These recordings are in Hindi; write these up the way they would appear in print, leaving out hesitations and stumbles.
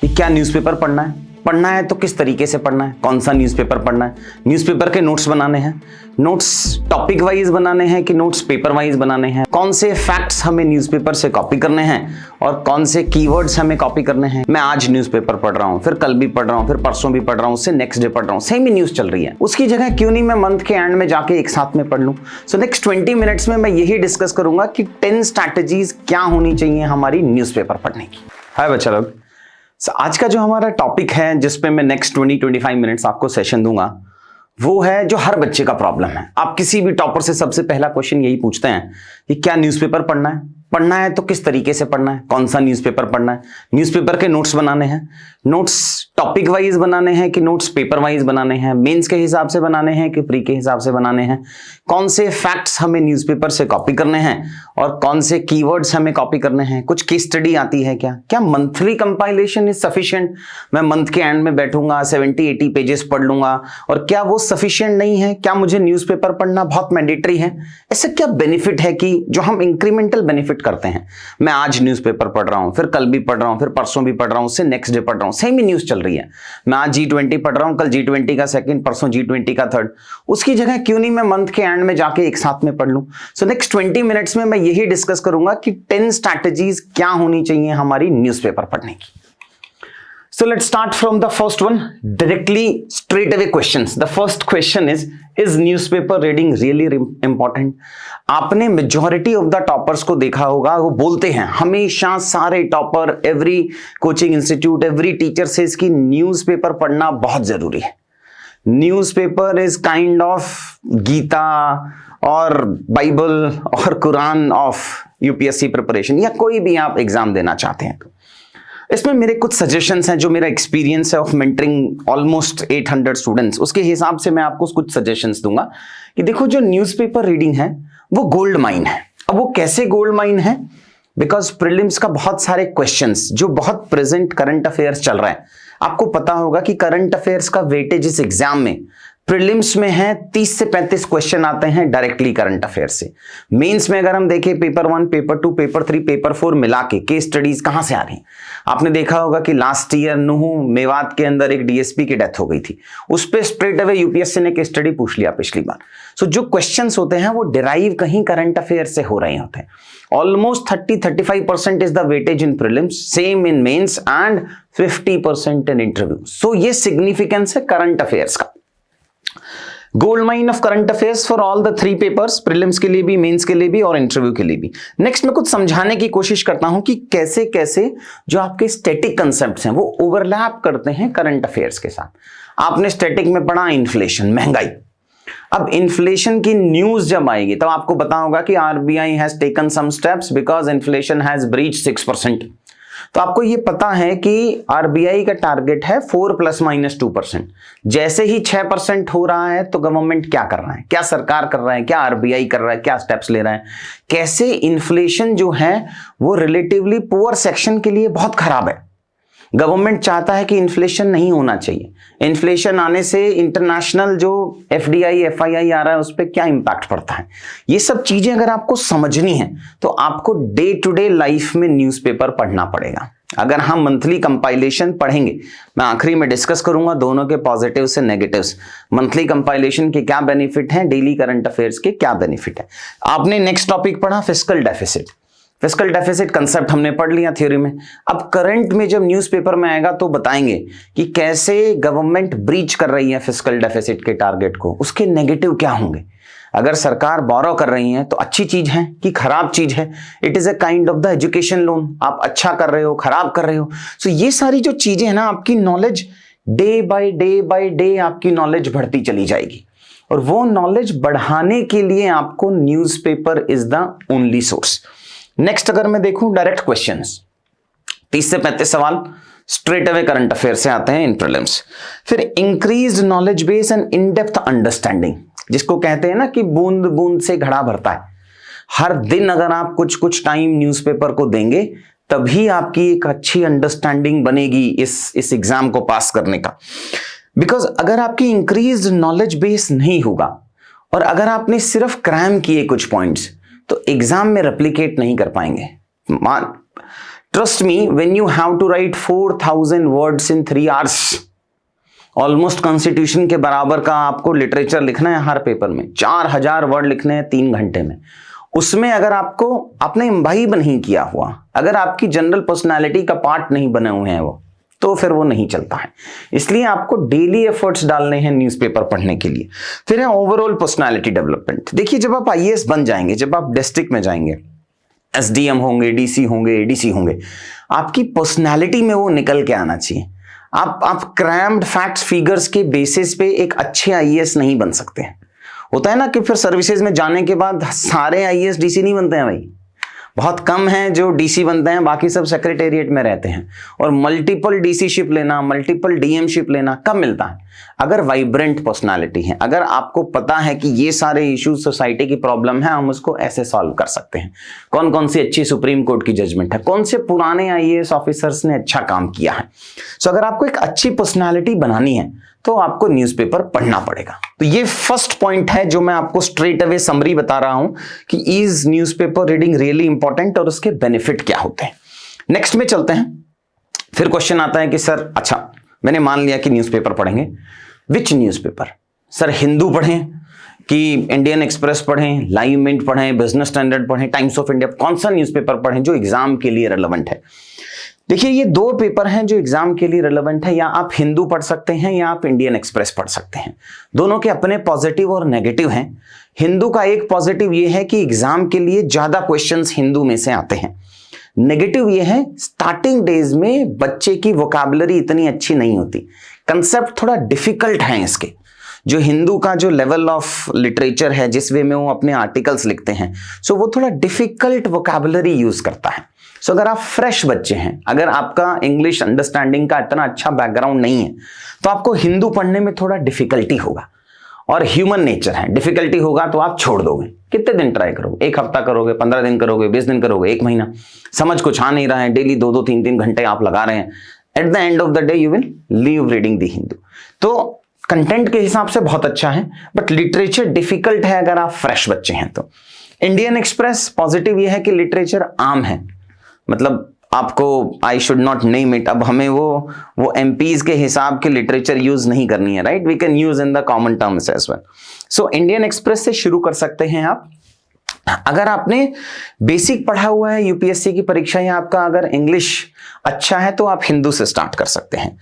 कि क्या न्यूज़पेपर पढ़ना है? पढ़ना है तो किस तरीके से पढ़ना है, कौन सा न्यूज़पेपर पढ़ना है, न्यूज़पेपर के नोट्स बनाने हैं, नोट्स टॉपिक वाइज बनाने हैं कि नोट्स पेपर वाइज बनाने हैं, कौन से फैक्ट्स हमें न्यूज़पेपर से कॉपी करने हैं और कौन से कीवर्ड्स हमें कॉपी करने हैं। मैं आज न्यूज़पेपर पढ़ रहा हूँ, फिर कल भी पढ़ रहा हूँ, फिर परसों भी पढ़ रहा हूँ, उससे नेक्स्ट डे पढ़ रहा हूँ, सेम ही न्यूज़ चल रही है। उसकी जगह क्यों नहीं मैं मंथ के एंड में जाके एक साथ में पढ़ लूँ। सो नेक्स्ट 20 मिनट्स में मैं यही डिस्कस करूंगा कि 10 स्ट्रैटेजीज क्या होनी चाहिए हमारी न्यूज़पेपर पढ़ने की। हाय बच्चा लोग, आज का जो हमारा टॉपिक है जिसपे मैं नेक्स्ट 20-25 मिनट्स आपको सेशन दूंगा, वो है जो हर बच्चे का प्रॉब्लम है। आप किसी भी टॉपर से सबसे पहला क्वेश्चन यही पूछते हैं कि क्या न्यूज़पेपर पढ़ना है? पढ़ना है तो किस तरीके से पढ़ना है, कौन सा न्यूज़पेपर पढ़ना है, न्यूज़पेपर के नोट्स बनाने हैं, नोट्स टॉपिक वाइज बनाने हैं कि नोट्स पेपर वाइज बनाने हैं, मेंस के हिसाब से बनाने हैं कि प्री के हिसाब से बनाने हैं, कौन से फैक्ट्स हमें न्यूज़पेपर से कॉपी करने हैं और कौन से कीवर्ड्स हमें कॉपी करने हैं, कुछ केस स्टडी आती है क्या मंथली कंपाइलेशन इज सफिशिएंट? मैं मंथ के एंड में बैठूंगा 70-80 पेजेस पढ़ लूंगा और क्या वो सफिशिएंट नहीं है? क्या मुझे न्यूज़पेपर पढ़ना बहुत मैंडेटरी है? ऐसा क्या बेनिफिट है कि जो हम इंक्रीमेंटल बेनिफिट करते हैं? मैं आज न्यूज़पेपर पढ़ रहा हूं, फिर कल भी पढ़ रहा हूं, फिर परसों भी पढ़ रहा हूं, उससे नेक्स्ट डे पढ़ रहा हूं, सेम ही न्यूज़ चल रही है। मैं आज G20 पढ़ रहा हूं, कल G20 का सेकंड, परसों G20 का थर्ड। उसकी जगह क्यों नहीं मैं मंथ के एंड में जाके एक साथ में पढ़ लूं। सो नेक्स्ट 20 मिनट्स में मैं यही डिस्कस करूंगा कि 10 स्ट्रैटेजीज क्या होनी चाहिए हमारी न्यूज़पेपर पढ़ने की। So let's start from the first one, directly straight away questions. The first question is newspaper reading really important? आपने majority of the toppers को देखा होगा, वो बोलते हैं हमेशा, सारे topper, every coaching institute, every teacher says कि न्यूज़पेपर पढ़ना बहुत जरूरी है। Newspaper is kind of Gita और बाइबल और कुरान ऑफ यूपीएससी प्रिपरेशन या कोई भी आप एग्जाम देना चाहते हैं तो। इसमें मेरे कुछ सजेशंस हैं, जो मेरा एक्सपीरियंस है ऑफ मेंटरिंग ऑलमोस्ट 800 स्टूडेंट्स, उसके हिसाब से मैं आपको कुछ सजेशंस दूंगा कि देखो जो न्यूज़पेपर रीडिंग है वो गोल्ड माइन है। अब वो कैसे गोल्ड माइन है? बिकॉज प्रीलिम्स का बहुत सारे क्वेश्चंस जो बहुत प्रेजेंट करंट अफेयर्स चल रहा है, आपको पता होगा कि करंट अफेयर्स का वेटेज इस एग्जाम में प्रीलिम्स में है 30 से 35 क्वेश्चन आते हैं डायरेक्टली करंट अफेयर से। मेंस में अगर हम देखें पेपर 1, पेपर 2, पेपर 3, पेपर 4 मिला के केस स्टडीज कहां से आ रही हैं? आपने देखा होगा कि लास्ट ईयर नुहू मेवात के अंदर एक डीएसपी की डेथ हो गई थी, उस पर स्ट्रेट अवे यूपीएससी ने केस स्टडी पूछ लिया पिछली बार। सो जो क्वेश्चंस होते हैं वो डिराइव कहीं करंट अफेयर से हो रहे होते हैं। Almost 30-35% is the weightage in prelims, same in mains and 50% in interview. So ये सिग्निफिकेंस है करंट अफेयर्स का। Gold mine of current affairs for all the 3 papers, prelims के लिए भी, मेंस के लिए भी और इंटरव्यू के लिए भी। नेक्स्ट मैं कुछ समझाने की कोशिश करता हूं कि कैसे कैसे जो आपके स्टैटिक कंसेप्ट्स हैं वो ओवरलैप करते हैं करंट अफेयर्स के साथ। आपने स्टैटिक में पढ़ा इन्फ्लेशन, महंगाई। अब इन्फ्लेशन की न्यूज जब आएगी तब आपको पता होगा कि RBI has taken some steps because inflation has breached 6%। तो आपको ये पता है कि आरबीआई का टारगेट है 4 ± 2%। जैसे ही 6% हो रहा है तो गवर्नमेंट क्या कर रहा है, क्या सरकार कर रहा है, क्या आरबीआई कर रहा है, क्या स्टेप्स ले रहा है, कैसे इन्फ्लेशन जो है वो रिलेटिवली पुअर सेक्शन के लिए बहुत खराब है। गवर्नमेंट चाहता है कि इन्फ्लेशन नहीं होना चाहिए। इन्फ्लेशन आने से इंटरनेशनल जो एफडीआई एफआईआई आ रहा है उस पर क्या इंपैक्ट पड़ता है, ये सब चीजें अगर आपको समझनी है तो आपको डे टू डे लाइफ में न्यूज़पेपर पढ़ना पड़ेगा। अगर हम मंथली कंपाइलेशन पढ़ेंगे, मैं आखिरी में डिस्कस करूंगा दोनों के पॉजिटिव से नेगेटिव्स, मंथली कंपाइलेशन के क्या बेनिफिट हैं, डेली करंट अफेयर्स के क्या बेनिफिट है। आपने नेक्स्ट टॉपिक पढ़ा fiscal deficit. Fiscal deficit concept हमने पढ़ लिया थ्योरी में। अब करंट में जब न्यूज़पेपर में आएगा तो बताएंगे कि कैसे गवर्नमेंट ब्रीच कर रही है फिस्कल डेफिसिट के टारगेट को, उसके नेगेटिव क्या होंगे। अगर सरकार बोरो कर रही है तो अच्छी चीज है कि खराब चीज है? It is a kind of the education loan. आप अच्छा कर रहे हो, खराब कर रहे हो। सो ये सारी जो चीजें हैं ना, आपकी नॉलेज डे बाय डे आपकी नॉलेज बढ़ती चली जाएगी और वो नॉलेज बढ़ाने के लिए आपको newspaper is the only source. Next अगर मैं देखूं डायरेक्ट क्वेश्चंस, 30 से 35 सवाल स्ट्रेट अवे करंट अफेयर से आते हैं इन प्रीलिम्स। फिर increased knowledge base and in depth understanding, जिसको कहते हैं ना कि बूंद बूंद से घड़ा भरता है। हर दिन अगर आप कुछ टाइम न्यूज़पेपर को देंगे तभी आपकी एक अच्छी अंडरस्टैंडिंग बनेगी इस एग्जाम को पास करने का। बिकॉज अगर आपकी इंक्रीज्ड नॉलेज बेस नहीं होगा और अगर आपने सिर्फ क्रैम किए कुछ पॉइंट्स तो एग्जाम में रेप्लिकेट नहीं कर पाएंगे। Trust me, when you have to write 4000 words in 3 hours, almost constitution के बराबर का आपको लिटरेचर लिखना है हर पेपर में, 4000 वर्ड लिखने हैं 3 घंटे में। उसमें अगर आपको आपने इम्बाइब नहीं किया हुआ, अगर आपकी जनरल पर्सनालिटी का पार्ट नहीं बने हुए हैं वो, तो फिर वो नहीं चलता है। इसलिए आपको डेली एफर्ट्स डालने हैं न्यूज़पेपर पढ़ने के लिए। फिर है ओवरऑल पर्सनालिटी डेवलपमेंट। देखिए, जब आप आईएएस बन जाएंगे, जब आप डिस्ट्रिक्ट में जाएंगे, एसडीएम होंगे, डीसी होंगे, एडीसी होंगे, आपकी पर्सनालिटी में वो निकल के आना चाहिए। आप क्रैम्ड फैक्ट्स फिगर्स के बेसिस पे एक अच्छे आईएएस नहीं बन सकते हैं। होता है ना कि फिर सर्विसेज में जाने के बाद सारे आईएएस डीसी नहीं बनते हैं भाई, बहुत कम हैं जो डीसी बनते हैं, बाकी सब सेक्रेटेरिएट में रहते हैं। और मल्टीपल डीसीशिप लेना, मल्टीपल डीएमशिप लेना कब मिलता है? अगर वाइब्रेंट पर्सनालिटी है, अगर आपको पता है कि ये सारे इश्यूज सोसाइटी की प्रॉब्लम है, हम उसको ऐसे सॉल्व कर सकते हैं। कौन कौन सी अच्छी सुप्रीम कोर्ट की जजमेंट है, कौन से पुराने आईएएस ऑफिसर्स ने अच्छा काम किया है। सो अगर आपको एक अच्छी पर्सनालिटी बनानी है तो आपको न्यूज़पेपर पढ़ना पड़ेगा। तो ये फर्स्ट पॉइंट है जो मैं आपको स्ट्रेट अवे समरी बता रहा हूं कि is newspaper reading really important और उसके बेनिफिट क्या होते हैं। नेक्स्ट में चलते हैं। फिर क्वेश्चन आता है कि सर, अच्छा मैंने मान लिया कि न्यूज़पेपर पढ़ेंगे, विच न्यूज़पेपर? सर हिंदू पढ़ें कि इंडियन एक्सप्रेस पढ़ें, लाइव मिंट पढ़ें, बिजनेस स्टैंडर्ड पढ़ें, टाइम्स ऑफ इंडिया, कौन सा न्यूज़पेपर पढ़ें जो एग्जाम के लिए रेलेवेंट है? देखिए, ये 2 पेपर हैं जो एग्जाम के लिए रेलेवेंट है। या आप हिंदू पढ़ सकते हैं या आप इंडियन एक्सप्रेस पढ़ सकते हैं। दोनों के अपने पॉजिटिव और नेगेटिव हैं। हिंदू का एक पॉजिटिव ये है कि एग्जाम के लिए ज्यादा क्वेश्चंस हिंदू में से आते हैं। नेगेटिव ये है, स्टार्टिंग डेज में बच्चे की वोकैबुलरी इतनी अच्छी नहीं होती, कंसेप्ट थोड़ा डिफिकल्ट है इसके। जो हिंदू का जो लेवल ऑफ लिटरेचर है, जिस वे में वो अपने आर्टिकल्स लिखते हैं, सो वो थोड़ा डिफिकल्ट वोकैबुलरी यूज करता है। सो अगर आप फ्रेश बच्चे हैं, अगर आपका इंग्लिश अंडरस्टैंडिंग का इतना अच्छा बैकग्राउंड नहीं है, तो आपको हिंदू पढ़ने में थोड़ा डिफिकल्टी होगा। और ह्यूमन नेचर है, डिफिकल्टी होगा तो आप छोड़ दोगे। कितने दिन ट्राई करोगे? 1 हफ्ता करोगे, 15 दिन करोगे, 20 दिन करोगे, 1 महीना? समझ कुछ आ नहीं रहा है, डेली 2-2, 3-3 घंटे आप लगा रहे हैं, at the end of the day you will leave reading the Hindu. तो कंटेंट के हिसाब से बहुत अच्छा है, बट लिटरेचर डिफिकल्ट है अगर आप फ्रेश बच्चे हैं तो। इंडियन एक्सप्रेस पॉजिटिव यह है कि लिटरेचर आम है, मतलब आपको I should not name it, अब हमें वो एमपीज के हिसाब के लिटरेचर यूज नहीं करनी है, right? We can use in the common terms as well. So Indian Express से शुरू कर सकते हैं आप। अगर आपने बेसिक पढ़ा हुआ है यूपीएससी की परीक्षा, या आपका अगर इंग्लिश अच्छा है, तो आप हिंदू से स्टार्ट कर सकते हैं।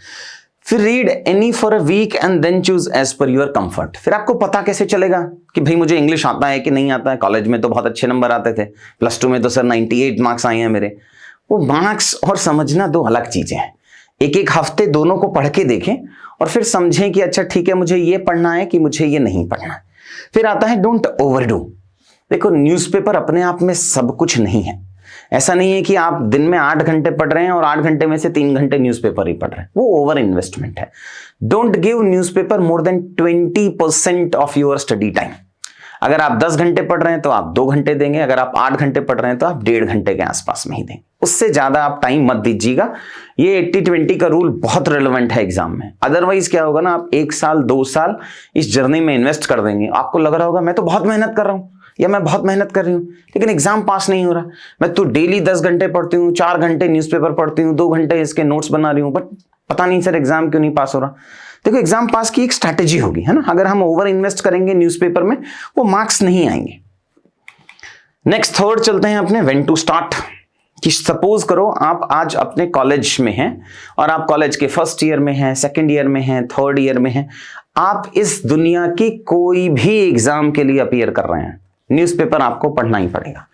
फिर read any for a week and then choose as per your comfort. फिर आपको पता कैसे चलेगा कि भाई मुझे इंग्लिश आता है कि नहीं आता है? कॉलेज में तो बहुत अच्छे नंबर आते थे, +2 में तो सर 98 मार्क्स आए हैं मेरे। वो मार्क्स और समझना 2 अलग चीजें हैं। एक हफ्ते दोनों को पढ़ के देखें और फिर समझें कि अच्छा ठीक है, मुझे ये पढ़ना है कि मुझे ये नहीं पढ़ना है। फिर आता है डोंट ओवरडू। देखो, न्यूज़पेपर अपने आप में सब कुछ नहीं है। ऐसा नहीं है कि आप दिन में 8 घंटे पढ़ रहे हैं और 8 घंटे में से 3 घंटे न्यूज़पेपर ही पढ़ रहे हैं, वो ओवर इन्वेस्टमेंट है। Don't give newspaper more than 20% of your study time. अगर आप 10 घंटे पढ़ रहे हैं तो आप 2 घंटे देंगे, अगर आप 8 घंटे पढ़ रहे हैं तो आप 1.5 घंटे के आसपास में ही देंगे, उससे ज्यादा आप टाइम मत दीजिएगा। ये 80-20 का रूल बहुत रिलेवेंट है एग्जाम में। अदरवाइज क्या होगा ना, आप 1 साल 2 साल इस जर्नी में इन्वेस्ट कर देंगे, आपको लग रहा होगा मैं तो बहुत मेहनत कर रहा हूँ या मैं बहुत मेहनत कर रही हूँ, लेकिन एग्जाम पास नहीं हो रहा। मैं तो डेली 10 घंटे पढ़ती हूँ, 4 घंटे न्यूज़पेपर पढ़ती हूँ, 2 घंटे इसके नोट्स बना रही हूँ, बट पता नहीं सर एग्जाम क्यों नहीं पास हो रहा। देखो, एग्जाम पास की एक स्ट्रैटेजी होगी, है ना? अगर हम ओवर इन्वेस्ट करेंगे न्यूज़पेपर में, वो मार्क्स नहीं आएंगे। नेक्स्ट थर्ड चलते हैं अपने व्हेन टू स्टार्ट। कि सपोज करो आप आज अपने कॉलेज में हैं और आप कॉलेज के 1st ईयर में हैं, 2nd ईयर में हैं, 3rd ईयर में हैं, आप इस दुनिया की कोई भी एग्जाम के लिए अपीयर कर रहे हैं, न्यूज़पेपर आपको पढ़ना ही पड़ेगा।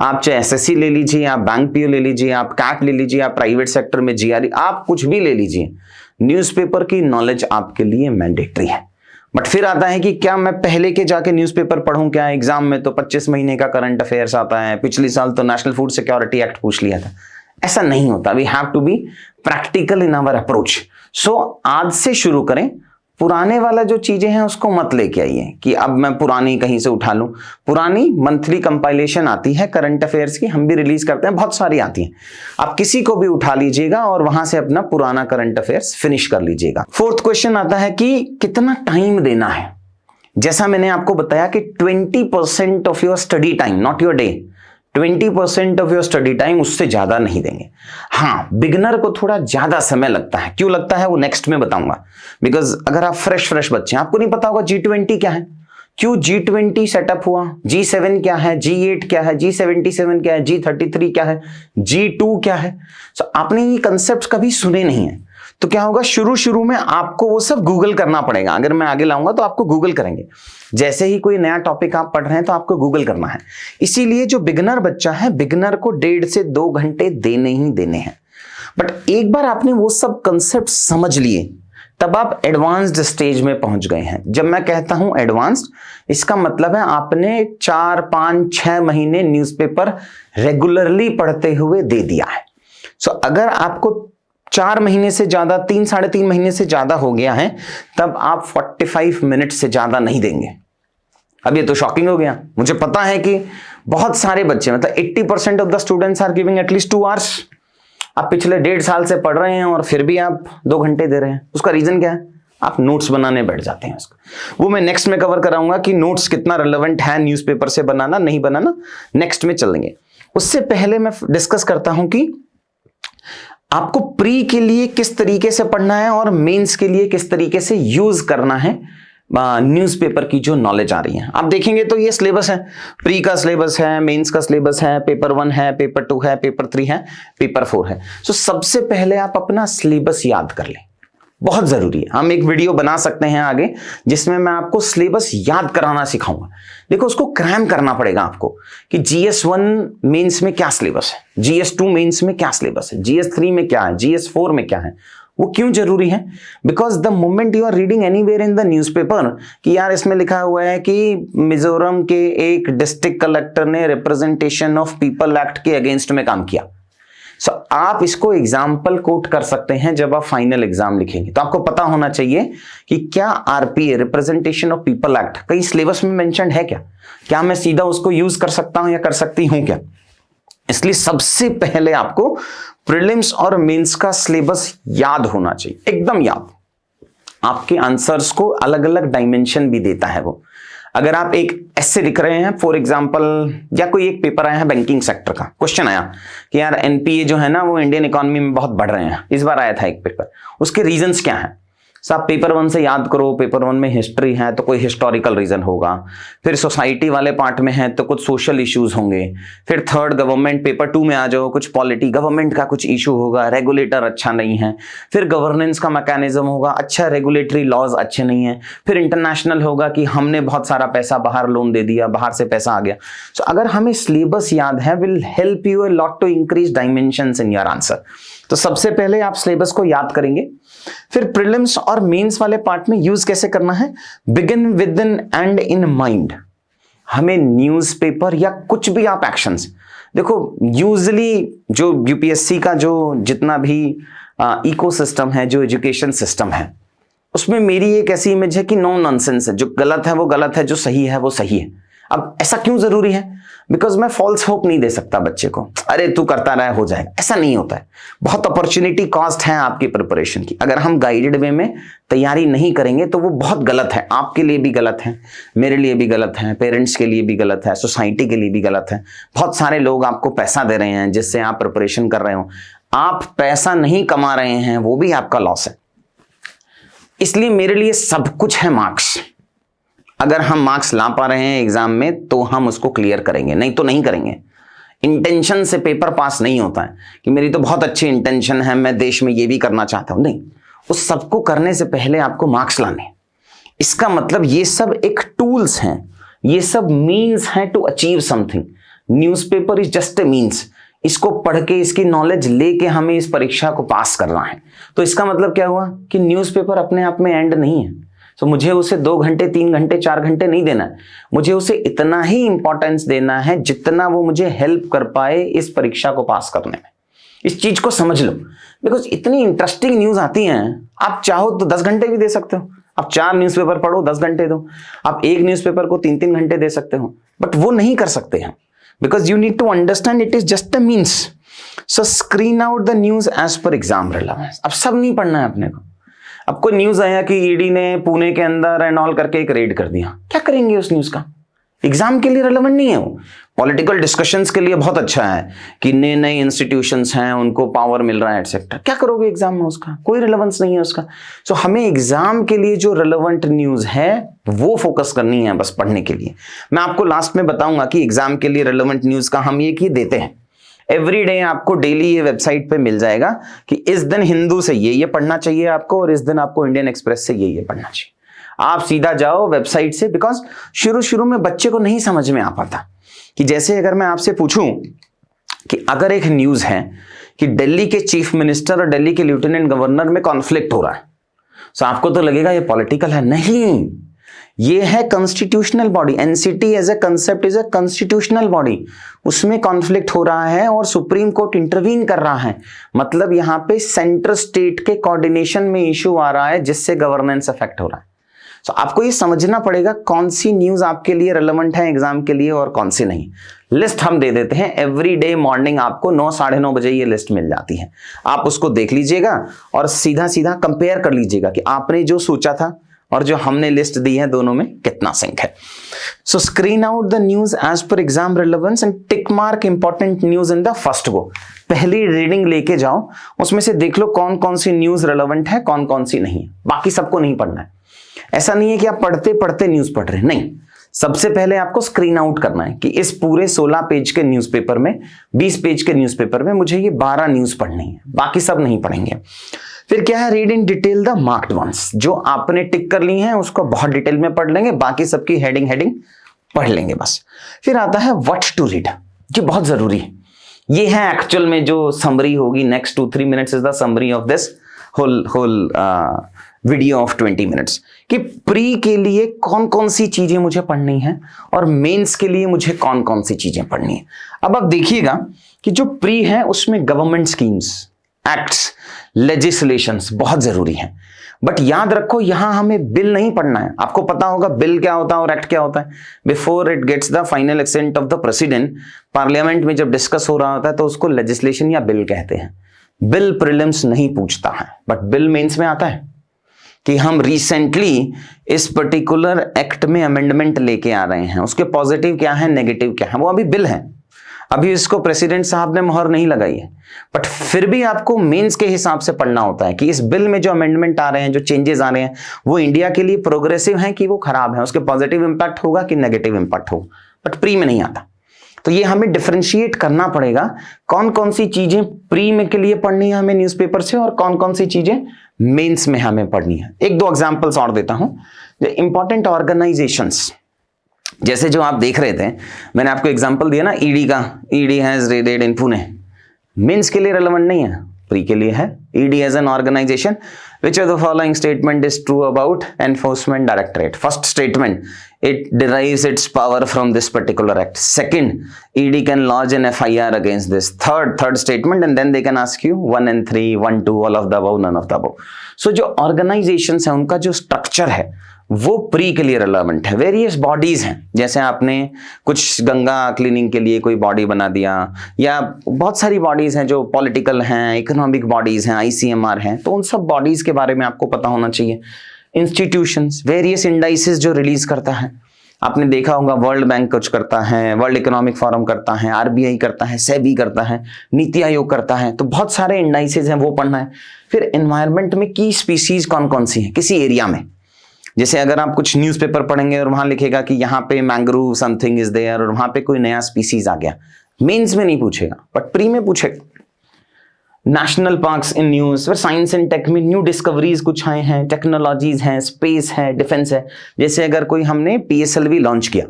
आप चाहे एसएससी ले लीजिए, आप बैंक पीओ ले लीजिए, आप कैट ले लीजिए, आप प्राइवेट सेक्टर में जीआरई, आप कुछ भी ले लीजिए, न्यूज़पेपर की नॉलेज आपके लिए मैंडेटरी है। बट फिर आता है कि क्या मैं पहले के जाके न्यूज़पेपर पढ़ूं? क्या एग्जाम में तो 25 महीने का करंट अफेयर्स आता है, पिछले साल तो नेशनल फूड सिक्योरिटी एक्ट पूछ लिया था। ऐसा नहीं होता। We have to be practical in our approach. So आज से शुरू करें, पुराने वाला जो चीजें हैं उसको मत लेके आइए कि अब मैं पुरानी कहीं से उठा लूं। पुरानी मंथली कंपाइलेशन आती है करंट अफेयर्स की, हम भी रिलीज करते हैं, बहुत सारी आती हैं, आप किसी को भी उठा लीजिएगा और वहां से अपना पुराना करंट अफेयर्स फिनिश कर लीजिएगा। 4th क्वेश्चन आता है कि कितना टाइम देना है। जैसा मैंने आपको बताया कि 20% of your study time, not your day, 20% of your study time उससे ज्यादा नहीं देंगे। हाँ, बिगनर को थोड़ा ज्यादा समय लगता है। क्यों लगता है वो नेक्स्ट में बताऊंगा। बिकॉज अगर आप फ्रेश बच्चे हैं, आपको नहीं पता होगा G20 क्या है, क्यों G20 सेटअप हुआ, G7 क्या है, G8 क्या है, G77 क्या है, G33 क्या है, G2 क्या है। सो आपने ये कंसेप्ट कभी सुने नहीं है, तो क्या होगा, शुरू में आपको वो सब गूगल करना पड़ेगा। अगर मैं आगे लाऊंगा तो आपको गूगल करेंगे। जैसे ही कोई नया टॉपिक आप पढ़ रहे हैं तो आपको गूगल करना है। इसीलिए जो बिगनर बच्चा है, बिगनर को 1.5 से 2 घंटे देने ही देने हैं। बट एक बार आपने वो सब कंसेप्ट समझ लिए, तब आप एडवांस्ड स्टेज में पहुंच गए हैं। जब मैं कहता हूं एडवांस्ड, इसका मतलब है आपने 4, 5, 6 महीने न्यूज़पेपर रेगुलरली पढ़ते हुए दे दिया है। सो अगर आपको 4 महीने से ज्यादा, 3, 3.5 महीने से ज्यादा हो गया है, तब आप 45 मिनट से ज्यादा नहीं देंगे। अब ये तो शॉकिंग हो गया। मुझे पता है कि बहुत सारे बच्चे, मतलब 80% of the students are giving at least 2 hours. आप पिछले 1.5 साल से पढ़ रहे हैं और फिर भी आप 2 घंटे दे रहे हैं। उसका रीजन क्या है? आप नोट्स बनाने बैठ जाते हैं। उसको वो मैं नेक्स्ट में कवर कराऊंगा कि नोट्स कितना रिलेवेंट है न्यूज़पेपर से बनाना, नहीं बनाना, नेक्स्ट में चलेंगे। उससे पहले मैं डिस्कस करता हूं कि आपको प्री के लिए किस तरीके से पढ़ना है और मेंस के लिए किस तरीके से यूज करना है न्यूज़पेपर की जो नॉलेज आ रही है। आप देखेंगे तो ये सिलेबस है, प्री का सिलेबस है, मेंस का सिलेबस है, पेपर 1 है, पेपर 2 है, पेपर 3 है, पेपर 4 है। सो सबसे पहले आप अपना सिलेबस याद कर लें, बहुत जरूरी है। हम एक वीडियो बना सकते हैं आगे जिसमें मैं आपको सिलेबस याद कराना सिखाऊंगा। देखो, उसको क्रैम करना पड़ेगा आपको कि GS1 मेंस में क्या सिलेबस है, GS2 मेंस में क्या सिलेबस है, GS3 में क्या है, GS4 में क्या है। वो क्यों जरूरी है? Because the moment you are reading anywhere in the newspaper कि यार इसमें लिखा हुआ है कि मिजोरम के एक डिस्ट्रिक्ट कलेक्टर ने रिप्रेजेंटेशन ऑफ पीपल एक्ट के अगेंस्ट में काम किया। सो आप इसको एग्जाम्पल कोट कर सकते हैं जब आप फाइनल एग्जाम लिखेंगे। तो आपको पता होना चाहिए कि क्या RPA, representation of people act, कहीं सिलेबस में मेंशन है क्या मैं सीधा उसको यूज कर सकता हूं या कर सकती हूं क्या। इसलिए सबसे पहले आपको प्रीलिम्स और मेंस का सिलेबस याद होना चाहिए, एकदम याद। आपके आंसर्स को अलग अलग डायमेंशन भी देता है वो। अगर आप एक ऐसे लिख रहे हैं फॉर एग्जांपल, या कोई एक पेपर आया है बैंकिंग सेक्टर का, क्वेश्चन आया कि यार NPA जो है ना वो इंडियन इकोनॉमी में बहुत बढ़ रहे हैं, इस बार आया था एक पेपर, उसके रीजंस क्या हैं। सब पेपर 1 से याद करो। पेपर 1 में हिस्ट्री है तो कोई हिस्टोरिकल रीजन होगा, फिर सोसाइटी वाले पार्ट में है तो कुछ सोशल इश्यूज होंगे, फिर थर्ड गवर्नमेंट, पेपर 2 में आ जाओ, कुछ पॉलिटी, गवर्नमेंट का कुछ इशू होगा, रेगुलेटर अच्छा नहीं है, फिर गवर्नेंस का मैकेनिज्म होगा, अच्छा रेगुलेटरी लॉज अच्छे नहीं है, फिर इंटरनेशनल होगा कि हमने बहुत सारा पैसा बाहर लोन दे दिया, बाहर से पैसा आ गया। सो अगर हमें सिलेबस याद है, will help you a lot to increase dimensions in your answer. तो सबसे पहले आप सिलेबस को याद करेंगे। फिर प्रीलिम्स और मेंस वाले पार्ट में यूज कैसे करना है, begin with an end in mind. हमें न्यूज़पेपर या कुछ भी आप एक्शंस देखो, यूजुअली जो UPSC का जो जितना भी इकोसिस्टम है, जो एजुकेशन सिस्टम है, उसमें मेरी एक ऐसी इमेज है कि नो नॉनसेंस है, जो गलत है वो गलत है, जो सही है वो सही है। अब ऐसा क्यों जरूरी है? बिकॉज मैं फॉल्स होप नहीं दे सकता बच्चे को, अरे तू करता रहा हो जाएगा, ऐसा नहीं होता है। बहुत अपॉर्चुनिटी कॉस्ट है आपकी प्रिपरेशन की। अगर हम गाइडेड वे में तैयारी नहीं करेंगे तो वो बहुत गलत है, आपके लिए भी गलत है, मेरे लिए भी गलत है, पेरेंट्स के लिए भी गलत है, सोसाइटी के लिए भी गलत है। बहुत सारे लोग आपको पैसा दे रहे हैं जिससे आप प्रिपरेशन कर रहे हो, आप पैसा नहीं कमा रहे हैं, वो भी आपका लॉस है। इसलिए मेरे लिए सब कुछ है मार्क्स। अगर हम मार्क्स ला पा रहे हैं एग्जाम में तो हम उसको क्लियर करेंगे, नहीं तो नहीं करेंगे। इंटेंशन से पेपर पास नहीं होता है कि मेरी तो बहुत अच्छी इंटेंशन है, मैं देश में ये भी करना चाहता हूं, नहीं। उस सबको करने से पहले आपको मार्क्स लाने। इसका मतलब ये सब एक टूल्स हैं, ये सब मीन्स हैं to achieve something. Newspaper is just a means. इसको पढ़ के, इसकी नॉलेज लेके हमें इस परीक्षा को पास करना है। तो इसका मतलब क्या हुआ कि न्यूज़पेपर अपने आप में एंड नहीं है। तो मुझे उसे 2 घंटे, 3 घंटे, 4 घंटे नहीं देना है। मुझे उसे इतना ही इंपॉर्टेंस देना है जितना वो मुझे हेल्प कर पाए इस परीक्षा को पास करने में। इस चीज को समझ लो, बिकॉज इतनी इंटरेस्टिंग न्यूज आती हैं। आप चाहो तो 10 घंटे भी दे सकते हो। आप 4 न्यूज़पेपर पढ़ो, 10 घंटे दो। आप एक न्यूज़पेपर को 3-3 घंटे दे सकते हो, बट वो नहीं कर सकते हैं, because you need to understand it is just a means. So screen out the news as per exam relevance. अब सब नहीं पढ़ना है अपने को। अब कोई न्यूज आया कि ईडी ने पुणे के अंदर एंड ऑल करके एक रेड कर दिया, क्या करेंगे उस न्यूज का? एग्जाम के लिए रेलेवेंट नहीं है वो। पॉलिटिकल डिस्कशंस के लिए बहुत अच्छा है कि नए नए इंस्टीट्यूशंस हैं, उनको पावर मिल रहा है एटसेट्रा। क्या करोगे एग्जाम में उसका? कोई रिलेवेंस नहीं है उसका। सो हमें एग्जाम के लिए जो रेलेवेंट न्यूज है वो फोकस करनी है बस पढ़ने के लिए। मैं आपको लास्ट में बताऊंगा कि एग्जाम के लिए रेलेवेंट न्यूज का हम ये देते हैं। एवरी डे आपको डेली ये वेबसाइट पे मिल जाएगा कि इस दिन हिंदू से ये पढ़ना चाहिए आपको, और इस दिन आपको इंडियन एक्सप्रेस से ये पढ़ना चाहिए। आप सीधा जाओ वेबसाइट से, बिकॉज शुरू में बच्चे को नहीं समझ में आ पाता कि जैसे अगर मैं आपसे पूछूं कि अगर एक न्यूज है कि दिल्ली के चीफ मिनिस्टर और दिल्ली के लेफ्टिनेंट गवर्नर में कॉन्फ्लिक्ट हो रहा है, तो आपको तो लगेगा ये पॉलिटिकल है। नहीं, ये है constitutional body. NCT as a concept is a constitutional body. उसमें कॉन्फ्लिक्ट हो रहा है और सुप्रीम कोर्ट इंटरवीन कर रहा है। मतलब यहां पे सेंटर स्टेट के कोऑर्डिनेशन में इशू आ रहा है जिससे गवर्नेंस अफेक्ट हो रहा है। तो आपको ये समझना पड़ेगा कौन सी न्यूज आपके लिए रेलेवेंट है एग्जाम के लिए और कौन सी नहीं। लिस्ट हम दे देते हैं एवरी डे मॉर्निंग, आपको 9 साढ़े 9 बजे ये लिस्ट मिल जाती है। आप उसको देख लीजिएगा और सीधा सीधा कंपेयर कर लीजिएगा कि आपने जो सोचा था और जो हमने लिस्ट दी है दोनों में कितना सिंक है। So screen out the news as per exam relevance and tick mark important news in the first go. पहली रीडिंग लेके जाओ, उसमें से देख लो कौन कौन सी न्यूज रिलेवेंट है, कौन कौन सी नहीं है। बाकी सबको नहीं पढ़ना है। ऐसा नहीं है कि आप पढ़ते पढ़ते न्यूज पढ़ रहे हैं, नहीं। सबसे पहले आपको स्क्रीन आउट करना है कि इस पूरे 16 पेज के न्यूज़पेपर में, 20 पेज के न्यूज़पेपर में मुझे ये 12 न्यूज पढ़नी है, बाकी सब नहीं पढ़ेंगे। फिर क्या है, read in detail the marked ones. जो आपने टिक कर ली हैं उसको बहुत डिटेल में पढ़ लेंगे, बाकी सबकी हेडिंग पढ़ लेंगे बस। फिर आता है व्हाट टू रीड, ये बहुत जरूरी है। ये है एक्चुअल में जो समरी होगी, next 2-3 minutes is the summary of this whole video of 20 minutes, कि प्री के लिए कौन कौन सी चीजें मुझे पढ़नी है और मेंस के लिए मुझे कौन कौन सी चीजें पढ़नी है। अब आप देखिएगा कि जो प्री है उसमें गवर्नमेंट स्कीम्स, एक्ट्स, लेजिस्लेशंस बहुत जरूरी है। बट याद रखो यहां हमें बिल नहीं पढ़ना है। आपको पता होगा बिल क्या होता है और एक्ट क्या होता है। Before it gets the final assent of the president, parliament में जब डिस्कस हो रहा होता है तो उसको लेजिस्लेशन या बिल कहते हैं। बिल प्रीलिम्स नहीं पूछता है, बट बिल मेंस में आता है कि हम रिसेंटली इस पर्टिकुलर एक्ट में अमेंडमेंट लेके आ रहे हैं, उसके पॉजिटिव क्या है, नेगेटिव क्या है, वो अभी बिल है। अभी इसको प्रेसिडेंट साहब ने मोहर नहीं लगाई है, बट फिर भी आपको मेंस के हिसाब से पढ़ना होता है कि इस बिल में जो अमेंडमेंट आ रहे हैं, जो चेंजेस आ रहे हैं, वो इंडिया के लिए प्रोग्रेसिव हैं कि वो खराब है, उसके पॉजिटिव इंपैक्ट होगा कि नेगेटिव इंपैक्ट होगा, बट प्री में नहीं आता। तो ये हमें डिफरेंशिएट करना पड़ेगा कौन कौन सी चीजें प्री में के लिए पढ़नी है हमें न्यूज़पेपर से और कौन कौन सी चीजें मेंस में हमें पढ़नी है। 1-2 एग्जांपल्स और देता हूं। इंपॉर्टेंट ऑर्गेनाइजेशंस, जैसे जो आप देख रहे थे, मैंने आपको एग्जांपल दिया ना ईडी का, ED has raided in Pune. Mains के लिए रेलेवेंट नहीं है, प्री के लिए है। ED as an organisation, which of the following statement is true about enforcement directorate? First statement, it derives its power from this particular act. Second, ED can lodge an FIR against this. Third statement, and then they can ask you 1 and 3, 1, 2, all of the above, none of the above. So जो organizations है उनका जो structure है वो प्री के लिए रिलेवेंट है। वेरियस बॉडीज हैं, जैसे आपने कुछ गंगा क्लीनिंग के लिए कोई बॉडी बना दिया, या बहुत सारी बॉडीज हैं जो पॉलिटिकल हैं, इकोनॉमिक बॉडीज हैं, ICMR हैं, तो उन सब बॉडीज के बारे में आपको पता होना चाहिए। इंस्टीट्यूशंस, वेरियस इंडाइसेस जो रिलीज करता है, आपने देखा होगा वर्ल्ड बैंक कुछ करता है, वर्ल्ड इकोनॉमिक फोरम करता है, RBI करता है, सेबी करता है, नीति आयोग करता है, तो बहुत सारे इंडाइसेस हैं वो पढ़ना है। फिर एनवायरमेंट में की स्पीसीज कौन कौन सी है किसी एरिया में, जैसे अगर आप कुछ न्यूज़पेपर पढ़ेंगे और वहां लिखेगा कि यहाँ पे मैंग्रोव समथिंग इज देयर और वहां पे कोई नया स्पीसीज आ गया, मेंस में नहीं पूछेगा बट प्री में पूछेगा। नेशनल पार्क्स इन न्यूज, फिर साइंस एंड टेक में न्यू डिस्कवरीज कुछ आए हैं, टेक्नोलॉजीज हैं, स्पेस है, डिफेंस है। जैसे अगर कोई हमने PSLV लॉन्च किया,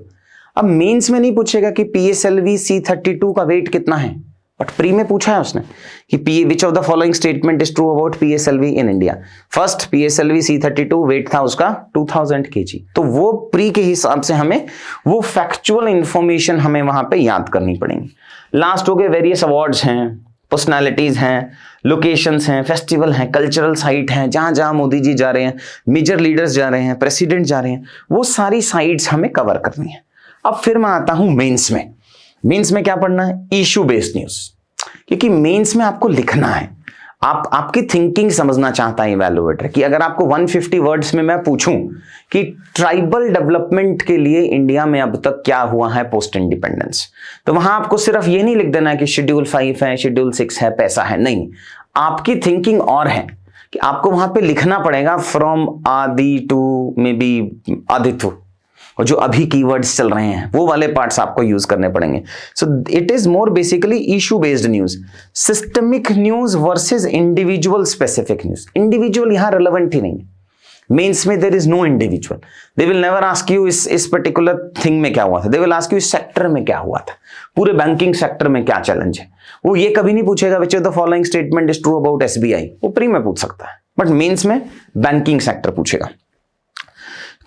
अब मेंस में नहीं पूछेगा कि PSLV C-32 का वेट कितना है, बट प्री में पूछा है उसने कि which of the following statement is true about PSLV in India. First PSLV C-32 weight था उसका 2000 kg। तो वो प्री के हिसाब से हमें वो फैक्चुअल इंफॉर्मेशन हमें वहां पे याद करनी पड़ेगी। लास्ट हो गए वेरियस अवार्ड्स हैं, पर्सनालिटीज हैं, लोकेशंस हैं, फेस्टिवल हैं, कल्चरल साइट हैं, जहां जहां मोदी जी जा रहे हैं, मेजर लीडर्स जा रहे हैं, प्रेसिडेंट जा रहे हैं, वो सारी साइट्स हमें कवर करनी है। अब फिर मैं आता हूं मेंस में। मेंस में क्या पढ़ना है, इशू बेस्ड न्यूज, क्योंकि मेंस में आपको लिखना है। आपकी थिंकिंग समझना चाहता है इवैल्यूएटर कि अगर आपको 150 वर्ड्स में मैं पूछूं कि ट्राइबल डेवलपमेंट के लिए इंडिया में अब तक क्या हुआ है पोस्ट इंडिपेंडेंस, तो वहां आपको सिर्फ ये नहीं लिख देना है कि शेड्यूल 5 है, शेड्यूल 6 है, पैसा है। नहीं, आपकी थिंकिंग और है कि आपको वहां पे लिखना पड़ेगा फ्रॉम आदि टू मे बी आदित्य, और जो अभी कीवर्ड्स चल रहे हैं वो वाले पार्ट्स आपको यूज करने पड़ेंगे। So it is more basically issue based news, systemic news versus individual specific news. Individual यहां रिलेवेंट ही नहीं है। मेंस में there is no individual, they will never ask you इस पर्टिकुलर थिंग में क्या हुआ था, दे विल आस्क यू इस सेक्टर में क्या हुआ था, पूरे बैंकिंग सेक्टर में क्या चैलेंज है। वो ये कभी नहीं पूछेगा विच of the following statement is true about SBI, वो प्री में पूछ सकता है, बट मेंस में बैंकिंग सेक्टर पूछेगा।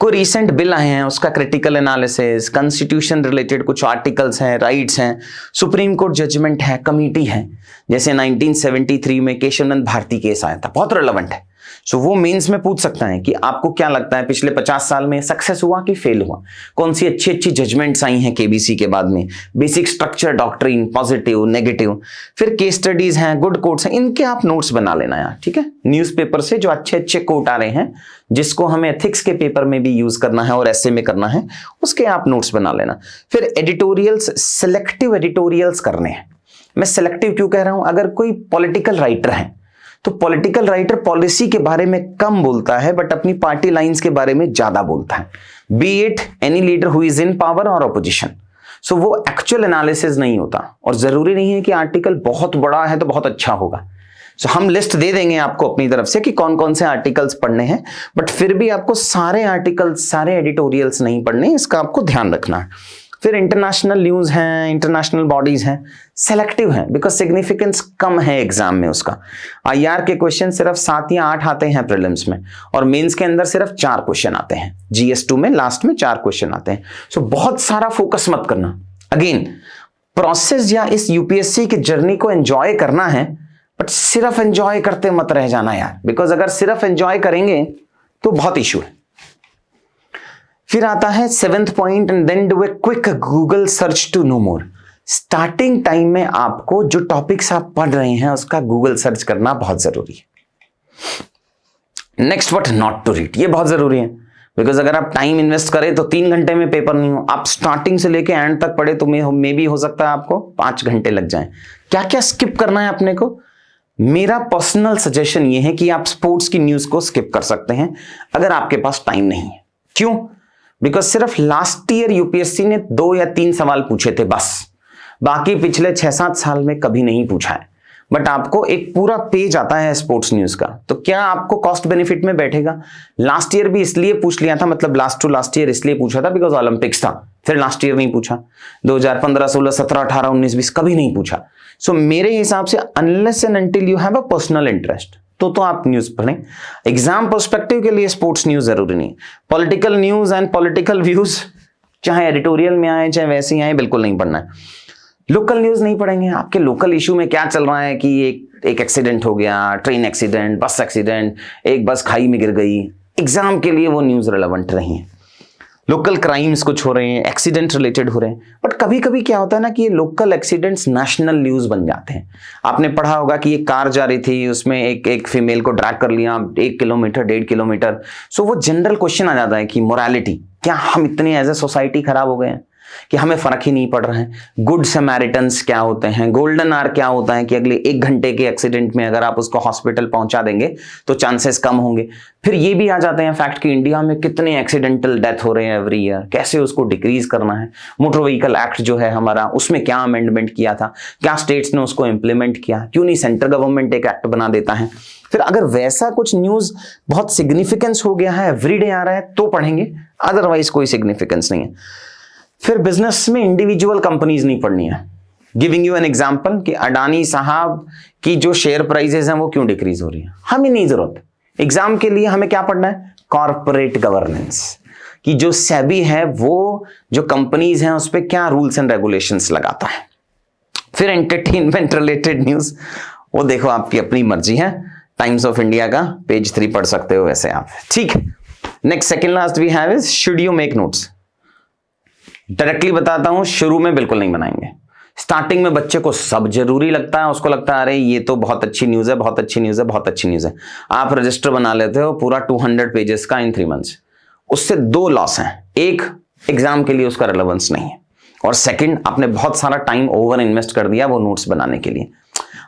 कोई रिसेंट बिल आए हैं उसका क्रिटिकल एनालिसिस, कॉन्स्टिट्यूशन रिलेटेड कुछ आर्टिकल्स हैं, राइट्स हैं, सुप्रीम कोर्ट जजमेंट है, कमिटी है, जैसे 1973 में केशवनंद भारती केस आया था, बहुत रिलेवेंट है। सो वो मेंस में पूछ सकता है कि आपको क्या लगता है पिछले 50 साल में सक्सेस हुआ कि फेल हुआ, कौन सी अच्छी अच्छी जजमेंट्स आई हैं KBC के बाद में, basic structure, doctrine, positive, negative, फिर केस स्टडीज हैं, गुड कोट्स हैं, इनके आप नोट्स बना लेना यार, ठीक है। न्यूज़पेपर से जो अच्छे अच्छे कोट आ रहे हैं जिसको हमें एथिक्स के पेपर में भी यूज करना है और ऐसे में करना है, उसके आप नोट्स बना लेना। फिर एडिटोरियल्स, सिलेक्टिव एडिटोरियल्स करने हैं। मैं सिलेक्टिव क्यों कह रहा हूं, अगर कोई पॉलिटिकल राइटर है तो पॉलिटिकल राइटर पॉलिसी के बारे में कम बोलता है बट अपनी पार्टी लाइंस के बारे में ज्यादा बोलता है, B it any leader who is in power और ऑपोजिशन। सो वो एक्चुअल एनालिसिस नहीं होता, और जरूरी नहीं है कि आर्टिकल बहुत बड़ा है तो बहुत अच्छा होगा। सो हम लिस्ट दे देंगे आपको अपनी तरफ से कि कौन कौन से आर्टिकल्स पढ़ने हैं, बट फिर भी आपको सारे आर्टिकल्स, सारे एडिटोरियल्स नहीं पढ़ने, इसका आपको ध्यान रखना है। फिर इंटरनेशनल न्यूज हैं, इंटरनेशनल बॉडीज हैं, सेलेक्टिव हैं बिकॉज सिग्निफिकेंस कम है एग्जाम में उसका। IR के क्वेश्चन सिर्फ 7 या 8 आते हैं प्रीलिम्स में, और मेंस के अंदर सिर्फ 4 क्वेश्चन आते हैं, GS2 में लास्ट में 4 क्वेश्चन आते हैं। सो बहुत सारा फोकस मत करना। अगेन प्रोसेस या इस UPSC की जर्नी को एंजॉय करना है, बट सिर्फ एंजॉय करते मत रह जाना यार, बिकॉज अगर सिर्फ एंजॉय करेंगे तो बहुत इशू है। फिर आता है 7th point, and then do a quick Google search to know more. Starting time में आपको जो टॉपिक्स आप पढ़ रहे हैं उसका गूगल सर्च करना बहुत जरूरी है। Next what not to read, ये बहुत जरूरी है, बिकॉज अगर आप टाइम इन्वेस्ट करें तो 3 घंटे में पेपर नहीं हो, आप स्टार्टिंग से लेके एंड तक पढ़े तो मे भी हो सकता है आपको 5 घंटे लग जाएं। क्या क्या स्किप करना है अपने को, मेरा पर्सनल सजेशन ये है कि आप स्पोर्ट्स की न्यूज को स्किप कर सकते हैं अगर आपके पास टाइम नहीं है। क्यों? बिकॉज सिर्फ लास्ट ईयर UPSC ने 2 या 3 सवाल पूछे थे बस, बाकी पिछले 6-7 साल में कभी नहीं पूछा है। बट आपको एक पूरा पेज आता है स्पोर्ट्स न्यूज का, तो क्या आपको कॉस्ट बेनिफिट में बैठेगा? लास्ट ईयर भी इसलिए पूछ लिया था, मतलब लास्ट टू लास्ट ईयर इसलिए पूछा था बिकॉज ओलंपिक्स था, फिर लास्ट ईयर नहीं पूछा, 2015, 16, 17, 18, 19, 20 कभी नहीं पूछा। सो मेरे हिसाब से unless and until you have a personal interest तो आप न्यूज पढ़ें। एग्जाम पर्सपेक्टिव के लिए स्पोर्ट्स न्यूज जरूरी नहीं। Political news and political views चाहे एडिटोरियल में आए चाहे वैसे ही आए, बिल्कुल नहीं पढ़ना है। लोकल न्यूज नहीं पढ़ेंगे, आपके लोकल इशू में क्या चल रहा है कि एक एक्सीडेंट हो गया, ट्रेन एक्सीडेंट, बस एक्सीडेंट, एक बस खाई में गिर गई, एग्जाम के लिए वो न्यूज रिलेवेंट नहीं है। लोकल क्राइम्स कुछ हो रहे हैं, एक्सीडेंट रिलेटेड हो रहे हैं, बट कभी कभी क्या होता है ना कि ये लोकल एक्सीडेंट्स नेशनल न्यूज बन जाते हैं। आपने पढ़ा होगा कि एक कार जा रही थी, उसमें एक फीमेल को ड्रैग कर लिया 1 किलोमीटर 1.5 किलोमीटर। सो वो जनरल क्वेश्चन आ जाता है कि मोरालिटी, क्या हम इतने एज ए सोसाइटी खराब हो गए हैं कि हमें फर्क ही नहीं पड़ रहा है? गुड समैरिटन्स क्या होते हैं? गोल्डन आवर क्या होता है कि अगले 1 घंटे के एक्सीडेंट में अगर आप उसको हॉस्पिटल पहुंचा देंगे तो चांसेस कम होंगे। फिर ये भी आ जाते हैं फैक्ट कि इंडिया में कितने एक्सीडेंटल डेथ हो रहे हैं एवरी ईयर, कैसे उसको डिक्रीज करना है। मोटर व्हीकल एक्ट जो है हमारा, उसमें क्या अमेंडमेंट किया था, क्या स्टेट्स ने उसको इंप्लीमेंट किया, क्यों नहीं सेंट्रल गवर्नमेंट एक एक्ट बना देता है। फिर अगर वैसा कुछ न्यूज बहुत सिग्निफिकेंस हो गया है, एवरीडे आ रहा है तो पढ़ेंगे, अदरवाइज कोई सिग्निफिकेंस नहीं है। फिर बिजनेस में इंडिविजुअल कंपनीज नहीं पढ़नी है। गिविंग यू एन एग्जांपल कि अडानी साहब की जो शेयर प्राइसेस हैं वो क्यों डिक्रीज हो रही है, हमें नहीं जरूरत। एग्जाम के लिए हमें क्या पढ़ना है? कॉर्पोरेट गवर्नेंस, कि जो सेबी है वो जो कंपनीज हैं उस पर क्या रूल्स एंड रेगुलेशंस लगाता है। फिर एंटरटेनमेंट रिलेटेड न्यूज, वो देखो आपकी अपनी मर्जी है, टाइम्स ऑफ इंडिया का पेज 3 पढ़ सकते हो वैसे आप, ठीक। Next second last we have is should you make notes. Directly बताता हूं, शुरू में बिल्कुल नहीं बनाएंगे। स्टार्टिंग में बच्चे को सब जरूरी लगता है, उसको लगता है अरे ये तो बहुत अच्छी न्यूज़ है, बहुत अच्छी न्यूज़ है, बहुत अच्छी न्यूज़ है। आप रजिस्टर बना लेते हो पूरा 200 पेजेस का इन 3 मंथ्स। उससे 2 लॉस हैं। एक, एग्जाम के लिए उसका रिलेवेंस नहीं है, और सेकंड, आपने बहुत सारा टाइम ओवर इन्वेस्ट कर दिया वो नोट्स बनाने के लिए।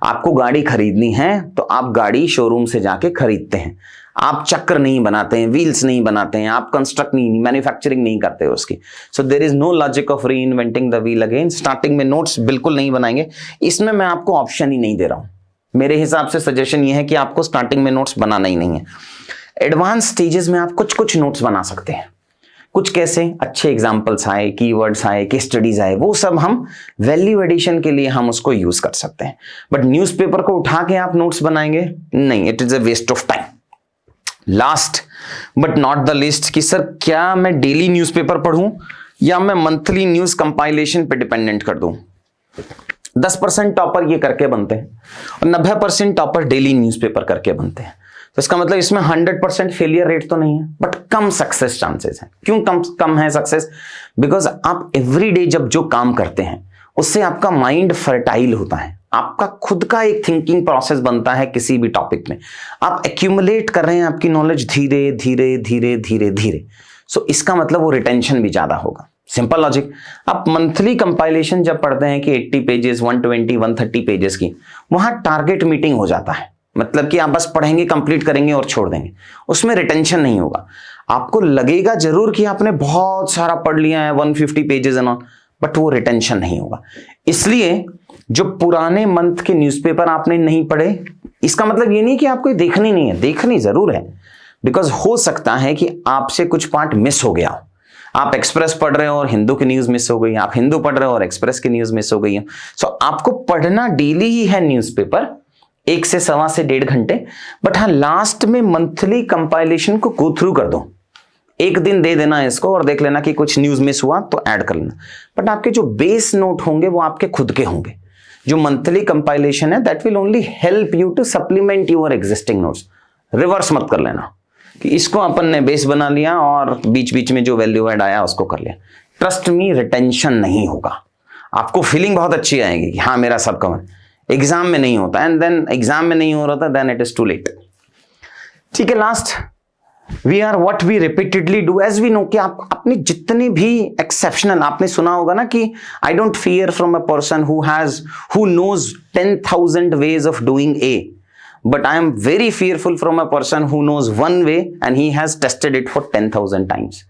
आपको गाड़ी खरीदनी है तो आप गाड़ी शोरूम से जाके खरीदते हैं, आप चक्र नहीं बनाते हैं, व्हील्स नहीं बनाते हैं, आप कंस्ट्रक्ट नहीं, मैन्युफैक्चरिंग नहीं करते हो उसकी। So there is no logic of reinventing the wheel again. Starting में नोट्स बिल्कुल नहीं बनाएंगे, इसमें मैं आपको ऑप्शन ही नहीं दे रहा हूं। मेरे हिसाब से सजेशन ये है कि आपको स्टार्टिंग में नोट्स बनाना ही नहीं है। एडवांस स्टेजेस में आप कुछ कुछ नोट्स बना सकते हैं। कुछ कैसे, अच्छे एग्जाम्पल्स आए, कीवर्ड्स आए, केस स्टडीज आए, वो सब हम वैल्यू एडिशन के लिए हम उसको यूज कर सकते हैं। बट न्यूज़पेपर को उठा के आप नोट्स बनाएंगे, नहीं, it is a waste of time. Last but not the least, कि सर क्या मैं डेली न्यूज़पेपर पढ़ूं या मैं मंथली न्यूज कंपाइलेशन पे डिपेंडेंट कर दूं। 10% टॉपर ये करके बनते हैं और 90% टॉपर डेली न्यूज़पेपर करके बनते हैं। तो इसका मतलब इसमें 100% फेलियर रेट तो नहीं है, बट कम सक्सेस चांसेस हैं। क्यों कम है सक्सेस? बिकॉज आप एवरीडे जब जो काम करते हैं उससे आपका माइंड फर्टाइल होता है, आपका खुद का एक थिंकिंग प्रोसेस बनता है किसी भी टॉपिक में। आप एक्यूमुलेट कर रहे हैं आपकी नॉलेज धीरे धीरे धीरे धीरे धीरे। सो इसका मतलब वो रिटेंशन भी ज्यादा होगा। Simple logic. आप मंथली कंपाइलेशन जब पढ़ते हैं कि 80 पेजेस, 120, 130 पेजेस की, वहां टारगेट मीटिंग हो जाता है। मतलब कि आप बस पढ़ेंगे, कंप्लीट करेंगे और छोड़ देंगे, उसमें रिटेंशन नहीं होगा। आपको लगेगा जरूर कि आपने बहुत सारा पढ़ लिया है, 150 पेजेस एंड ऑन, बट वो रिटेंशन नहीं होगा। इसलिए जो पुराने मंथ के न्यूज़पेपर आपने नहीं पढ़े, इसका मतलब ये नहीं कि आपको देखनी नहीं है, देखनी जरूर है। बिकॉज हो सकता है कि आपसे कुछ पार्ट मिस हो गया। आप एक्सप्रेस पढ़ रहे हो और हिंदू की न्यूज मिस हो गई, आप हिंदू पढ़ रहे हो और एक्सप्रेस की न्यूज मिस हो गई है। सो आपको पढ़ना डेली ही है न्यूज़पेपर, 1 से 1.25 से 1.5 घंटे। बट हाँ, लास्ट में मंथली कंपाइलेशन को गो थ्रू कर दो। एक दिन दे देना है इसको और देख लेना कि कुछ न्यूज मिस हुआ तो ऐड कर लेना। बट आपके जो बेस नोट होंगे वो आपके खुद के होंगे। जो मंथली कंपाइलेशन है that will only help you to supplement your existing notes. Reverse मत कर लेना कि इसको अपन ने बेस बना लिया और बीच बीच में जो वैल्यू ऐड आया उसको कर लिया। ट्रस्ट मी, रिटेंशन नहीं होगा। आपको फीलिंग बहुत अच्छी आएगी कि हाँ मेरा सब कवर। एग्जाम में नहीं होता, एंड देन एग्जाम में नहीं हो रहा था, then it is too late. ठीक है, last, we are what we repeatedly do. As we know कि आपने जितने भी एक्सेप्शनल, आपने सुना होगा ना कि I don't fear from a person who knows 10,000 ways of doing A, but I am very fearful from a person who knows one way and he has tested it for 10,000 times.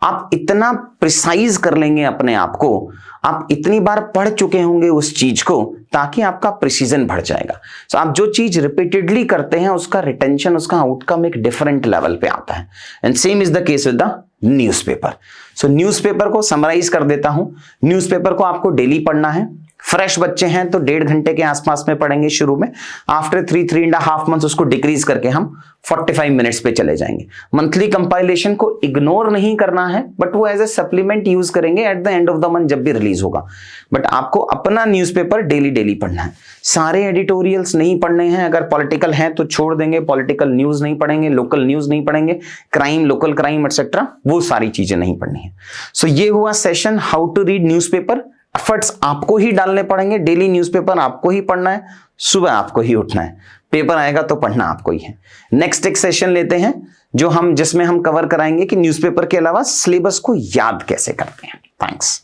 आप इतना प्रिसाइज कर लेंगे अपने आप को, आप इतनी बार पढ़ चुके होंगे उस चीज को, ताकि आपका प्रिसीजन बढ़ जाएगा। So, आप जो चीज रिपीटेडली करते हैं उसका रिटेंशन, उसका आउटकम एक डिफरेंट लेवल पे आता है। And same is the case with the newspaper. So newspaper को समराइज कर देता हूं। न्यूज़पेपर को आपको डेली पढ़ना है। फ्रेश बच्चे हैं तो 1.5 घंटे के आसपास में पढ़ेंगे शुरू में। आफ्टर 3.5 मंथ्स उसको डिक्रीज करके हम 45 मिनट्स पे चले जाएंगे। मंथली कंपाइलेशन को इग्नोर नहीं करना है, बट वो एज ए सप्लीमेंट यूज करेंगे at the end of the month जब भी रिलीज होगा। बट आपको अपना न्यूज़पेपर डेली पढ़ना है। सारे एडिटोरियल्स नहीं पढ़ने हैं। अगर पॉलिटिकल हैं तो छोड़ देंगे, पॉलिटिकल न्यूज नहीं पढ़ेंगे, लोकल न्यूज नहीं पढ़ेंगे, क्राइम, लोकल क्राइम एटसेट्रा, वो सारी चीजें नहीं पढ़नी है। सो ये हुआ session how to read newspaper. Efforts आपको ही डालने पड़ेंगे। डेली न्यूज़पेपर आपको ही पढ़ना है, सुबह आपको ही उठना है, पेपर आएगा तो पढ़ना आपको ही है। नेक्स्ट एक सेशन लेते हैं जिसमें हम कवर कराएंगे कि न्यूज़पेपर के अलावा सिलेबस को याद कैसे करते हैं। थैंक्स।